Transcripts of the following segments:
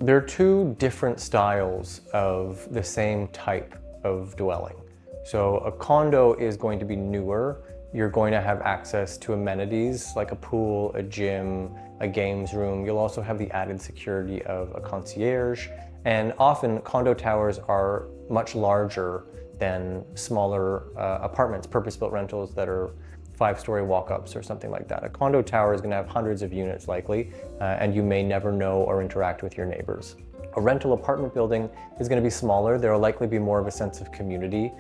There are two different styles of the same type of dwelling. So a condo is going to be newer. You're going to have access to amenities like a pool, a gym, a games room. You'll also have the added security of a concierge. And often condo towers are much larger than smaller apartments, purpose-built rentals that are 5-story walk-ups or something like that. A condo tower is going to have hundreds of units likely, and you may never know or interact with your neighbors. A rental apartment building is going to be smaller. There will likely be more of a sense of community.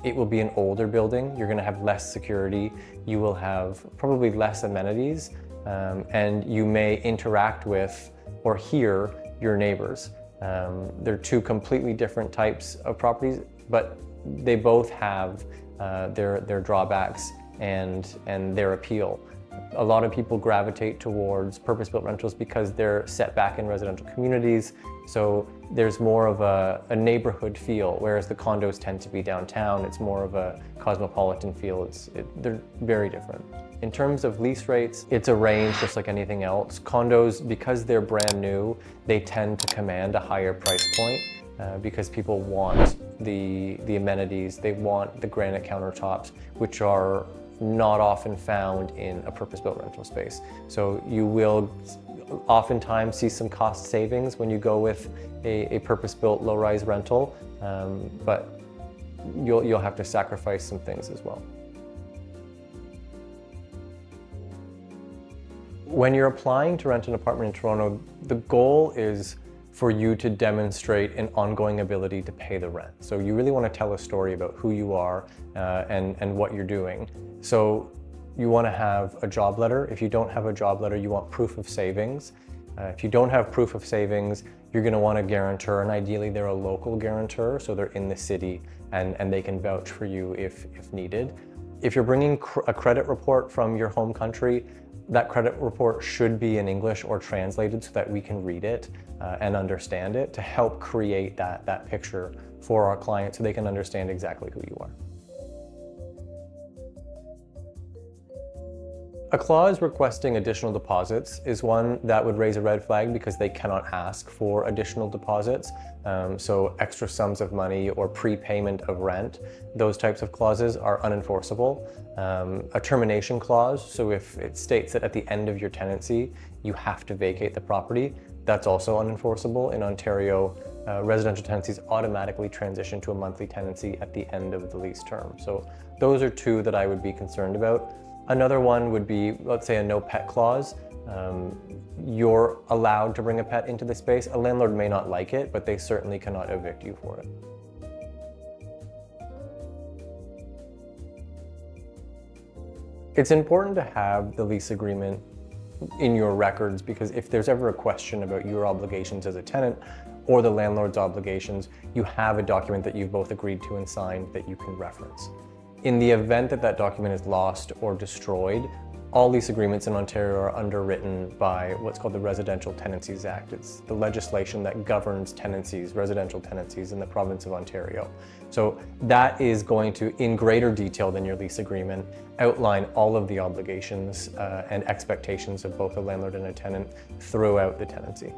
It will be an older building. You're going to have less security. You will have probably less amenities, and you may interact with or hear your neighbors. They're two completely different types of properties, but they both have their drawbacks and their appeal. A lot of people gravitate towards purpose-built rentals because they're set back in residential communities, so there's more of a neighborhood feel, whereas the condos tend to be downtown. It's more of a cosmopolitan feel. They're very different. In terms of lease rates, it's a range just like anything else. Condos, because they're brand new, they tend to command a higher price point because people want the amenities, they want the granite countertops, which are not often found in a purpose-built rental space. So you will oftentimes see some cost savings when you go with a purpose-built low-rise rental, but you'll have to sacrifice some things as well. When you're applying to rent an apartment in Toronto, the goal is for you to demonstrate an ongoing ability to pay the rent. So you really want to tell a story about who you are and what you're doing. So you want to have a job letter. If you don't have a job letter, you want proof of savings. If you don't have proof of savings, you're going to want a guarantor, and ideally they're a local guarantor, so they're in the city and they can vouch for you if needed. If you're bringing a credit report from your home country, that credit report should be in English or translated so that we can read it and understand it to help create that picture for our client so they can understand exactly who you are. A clause requesting additional deposits is one that would raise a red flag because they cannot ask for additional deposits. So extra sums of money or prepayment of rent, those types of clauses are unenforceable. A termination clause, so if it states that at the end of your tenancy, you have to vacate the property, that's also unenforceable. In Ontario, residential tenancies automatically transition to a monthly tenancy at the end of the lease term. So those are two that I would be concerned about. Another one would be, let's say, a no pet clause. You're allowed to bring a pet into the space. A landlord may not like it, but they certainly cannot evict you for it. It's important to have the lease agreement in your records because if there's ever a question about your obligations as a tenant or the landlord's obligations, you have a document that you've both agreed to and signed that you can reference. In the event that that document is lost or destroyed, all lease agreements in Ontario are underwritten by what's called the Residential Tenancies Act. It's the legislation that governs tenancies, residential tenancies in the province of Ontario. So that is going to, in greater detail than your lease agreement, outline all of the obligations and expectations of both a landlord and a tenant throughout the tenancy.